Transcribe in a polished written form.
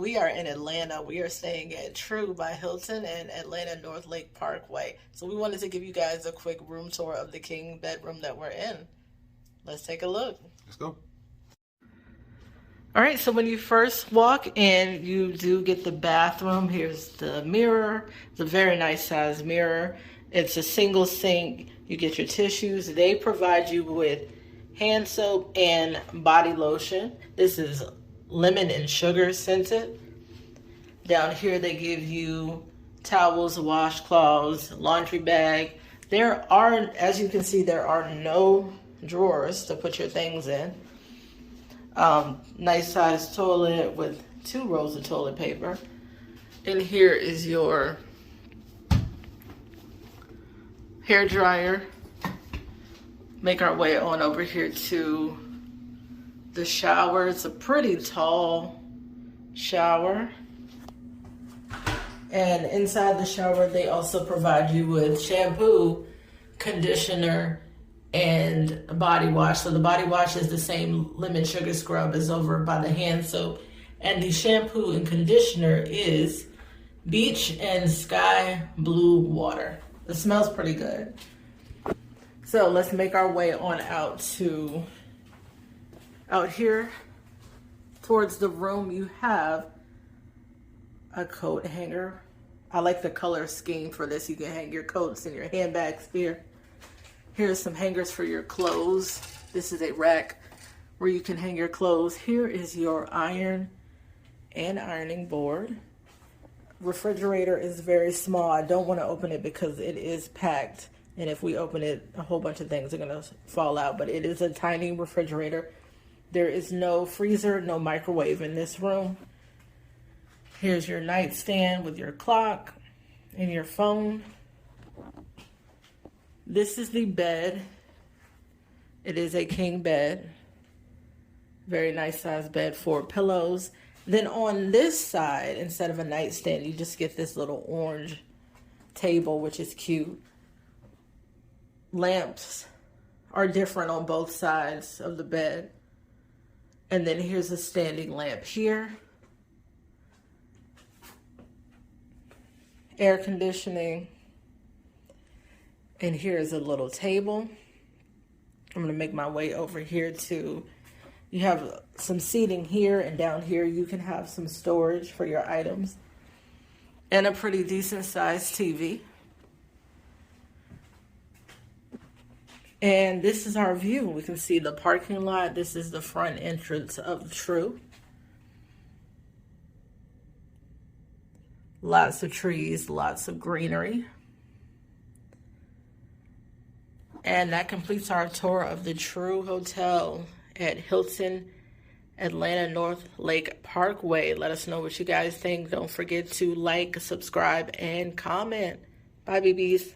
we are in Atlanta. We are staying at True by Hilton in Atlanta Northlake Parkway. So we wanted to give you guys a quick room tour of the king bedroom that we're in. Let's take a look. Let's go. All right, so when you first walk in, you do get the bathroom. Here's the mirror. It's a very nice size mirror. It's a single sink. You get your tissues. They provide you with hand soap and body lotion. This is lemon and sugar scented. Down here they give you towels, washcloths, laundry bag. There are, as you can see, there are no drawers to put your things in. Nice sized toilet with 2 rolls of toilet paper. And here is your hair dryer. Make our way on over here to the shower. It's a pretty tall shower. And inside the shower, they also provide you with shampoo, conditioner, and body wash. So the body wash is the same lemon sugar scrub as over by the hand soap. And the shampoo and conditioner is beach and sky blue water. It smells pretty good. So let's make our way on out here towards the room. You have a coat hanger. I like the color scheme for this. You can hang your coats and your handbags here. Here's some hangers for your clothes. This is a rack where you can hang your clothes. Here is your iron and ironing board. Refrigerator is very small. I don't want to open it because it is packed. And if we open it, a whole bunch of things are going to fall out. But it is a tiny refrigerator. There is no freezer, no microwave in this room. Here's your nightstand with your clock and your phone. This is the bed. It is a king bed. Very nice size bed, 4 pillows. Then on this side, instead of a nightstand, you just get this little orange table, which is cute. Lamps are different on both sides of the bed. And then here's a standing lamp here. Air conditioning. And here's a little table. I'm going to make my way over here to, you have some seating here, and down here you can have some storage for your items. And a pretty decent sized TV. And this is our view. We can see the parking lot. This is the front entrance of True. Lots of trees, lots of greenery. And that completes our tour of the True Hotel at Hilton, Atlanta Northlake Parkway. Let us know what you guys think. Don't forget to like, subscribe, and comment. Bye, BBs.